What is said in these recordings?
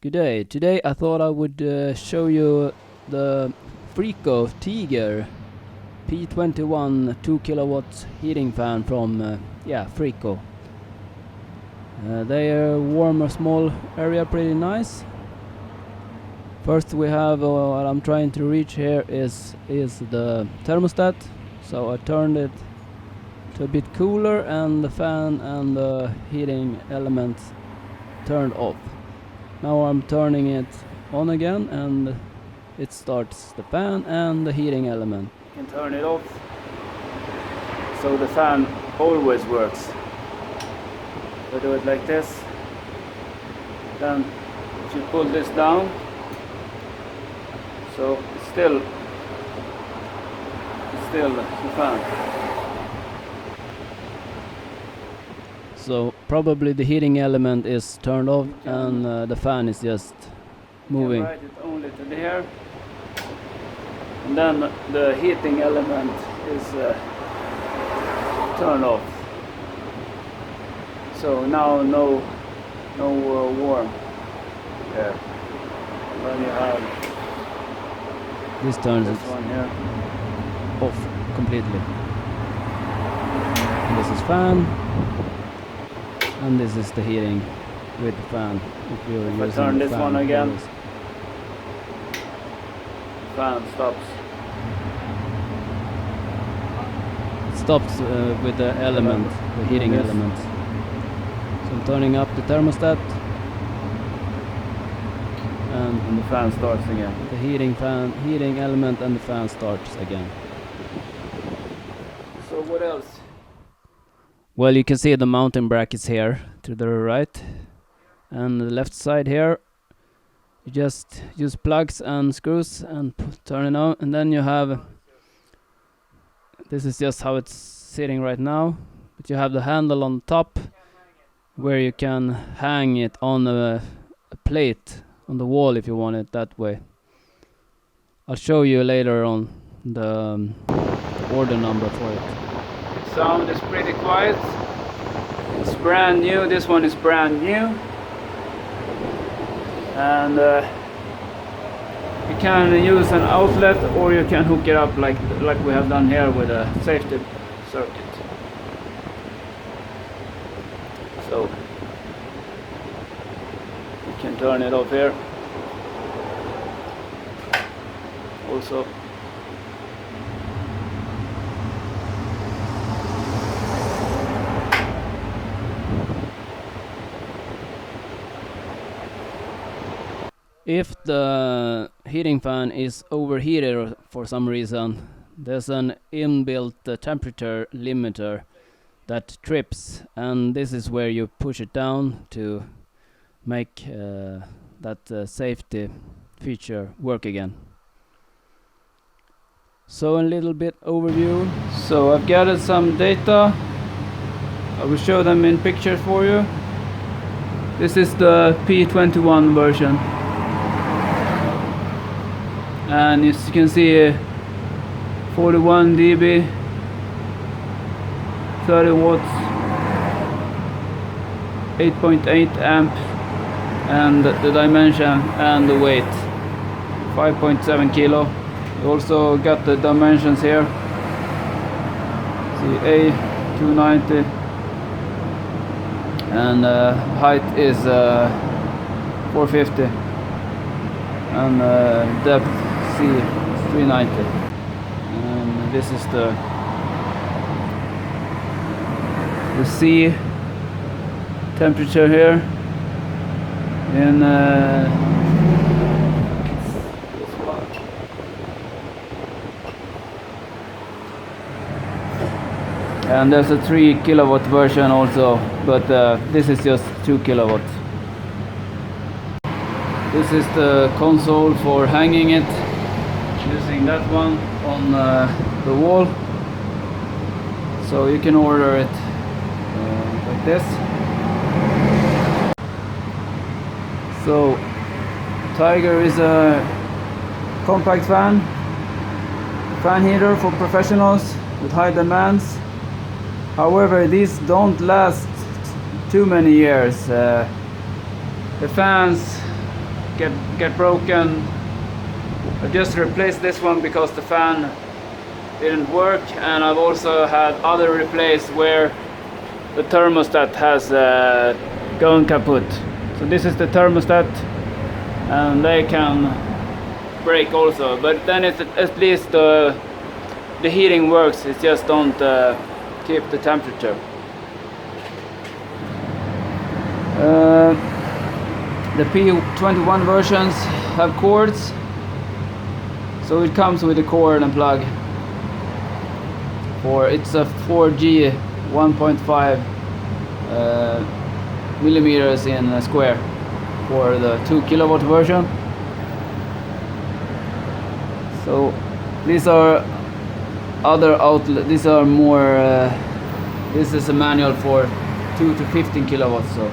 Good day. Today I thought I would show you the Frico Tiger P21 2 kilowatt heating fan from Frico. They warm a small area pretty nice. First we have what I'm trying to reach here is the thermostat. So I turned it to a bit cooler and the fan and the heating elements turned off. Now I'm turning it on again and it starts the fan and the heating element. You can turn it off so the fan always works. I do it like this. Then if you pull this down, so it's still the fan. So probably the heating element is turned off and the fan is just moving. Right, it only to there. And then the heating element is turned off. So now no warm air. And then you have this turns this one here off completely. And this is fan. And this is the heating with the fan. If I turn this one again, fan stops. It stops with the element, the heating element. So I'm turning up the thermostat, and the fan starts again. The heating element, and the fan starts again. So what else? Well, you can see the mounting brackets here to the right, and the left side here you just use plugs and screws and turn it on, and then you have, this is just how it's sitting right now, but you have the handle on top where you can hang it on a plate on the wall if you want it that way. I'll show you later on the order number for it. Sound is pretty quiet. It's brand new. This one is brand new, and you can use an outlet or you can hook it up like we have done here with a safety circuit. So you can turn it off here also. If the heating fan is overheated for some reason, there's an inbuilt temperature limiter that trips, and this is where you push it down to make that safety feature work again. So a little bit overview. So I've gathered some data. I will show them in pictures for you. This is the P21 version. And as you can see, 41 dB, 30 watts, 8.8 amp, and the dimension and the weight, 5.7 kilo. You also got the dimensions here. See, A290, and height is 450, and depth C 390, and this is the C temperature here in this one. And there's a 3 kilowatt version also, but this is just 2 kilowatts. This is the console for hanging it, using that one on the wall. So you can order it like this. So Tiger is a compact fan heater for professionals with high demands. However, these don't last too many years. The fans get broken. I just replaced this one because the fan didn't work, and I've also had other replaced where the thermostat has gone kaput. So this is the thermostat, and they can break also, but then it's at least the heating works. It just don't keep the temperature. The P21 versions have cords, so it comes with a cord and plug. It's a 4G 1.5 millimeters in square for the 2 kilowatt version. So these are other outlet. These are more. This is a manual for 2 to 15 kilowatts. So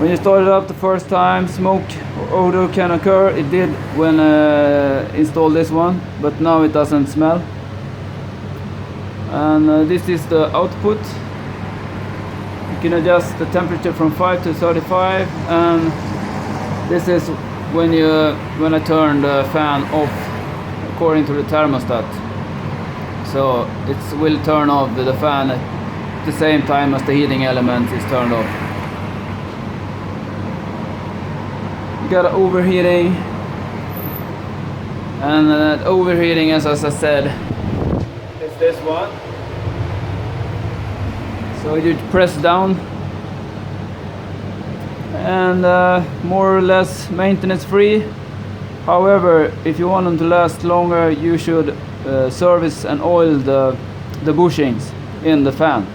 when you start it up the first time, smoke or odor can occur. It did when installed this one, but now it doesn't smell. And this is the output. You can adjust the temperature from 5 to 35, and this is when I turn the fan off according to the thermostat. So it will turn off the fan at the same time as the heating element is turned off. You got overheating, and that overheating, as I said, is this one. So you press down, and more or less maintenance free. However, if you want them to last longer, you should service and oil the bushings in the fan.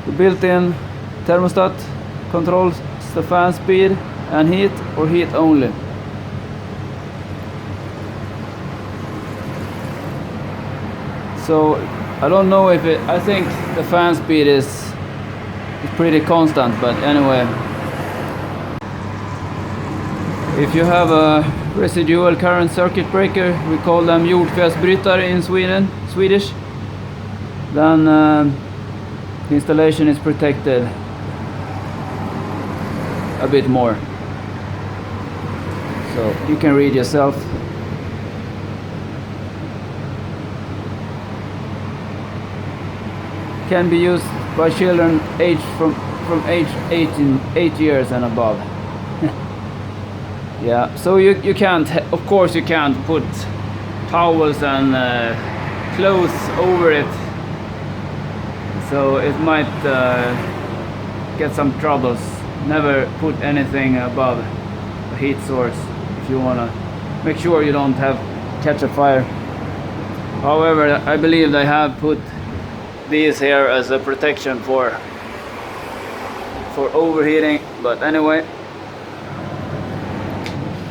The built-in thermostat controls the fan speed and heat, or heat only. So I don't know if I think the fan speed is pretty constant, but anyway. If you have a residual current circuit breaker, we call them jordfelsbrytare in Swedish, then the installation is protected a bit more. So you can read yourself. Can be used by children aged from age 8 years and above. Yeah, so you can't, of course you can't put towels and clothes over it, so it might get some troubles. Never put anything above a heat source if you wanna make sure you don't catch a fire. However, I believe they have put these here as a protection for overheating, but anyway,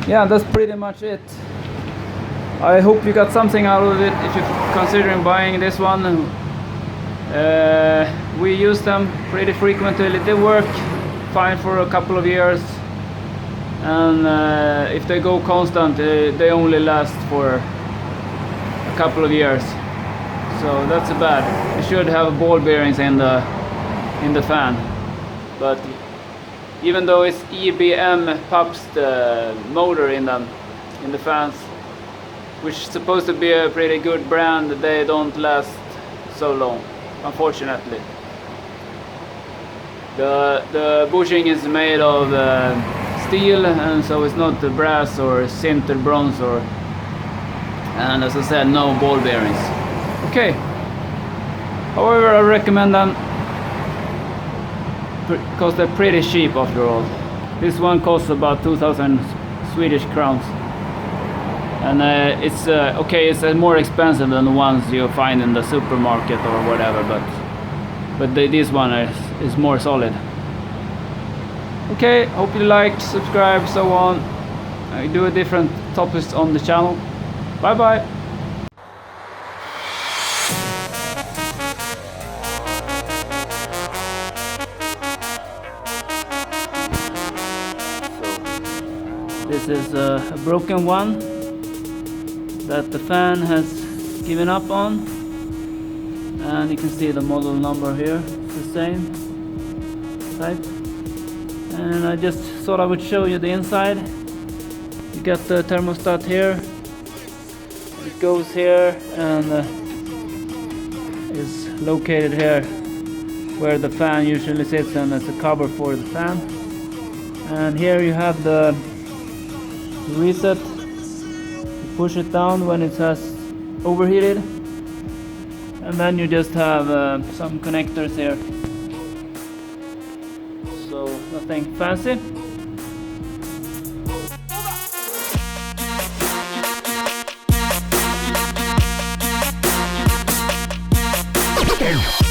yeah, that's pretty much it. I hope you got something out of it if you're considering buying this one. We use them pretty frequently. They work fine for a couple of years, and if they go constant, they only last for a couple of years. So that's bad. You should have ball bearings in the fan, but even though it's EBM pumps the motor in the fans, which is supposed to be a pretty good brand, they don't last so long, unfortunately. The bushing is made of steel, and so it's not the brass or sinter bronze, and as I said, no ball bearings. Okay. However, I recommend them because they're pretty cheap after all. This one costs about 2,000 Swedish crowns, and it's okay. It's more expensive than the ones you find in the supermarket or whatever, but this one is more solid. Okay, hope you like, subscribe, so on. I do a different topics on the channel. Bye bye. This is a broken one that the fan has given up on, and you can see the model number here, it's the same type. And I just thought I would show you the inside. You got the thermostat here, it goes here and is located here where the fan usually sits, and it's a cover for the fan. And here you have the reset. You push it down when it has overheated, and then you just have some connectors here, so nothing fancy. Okay.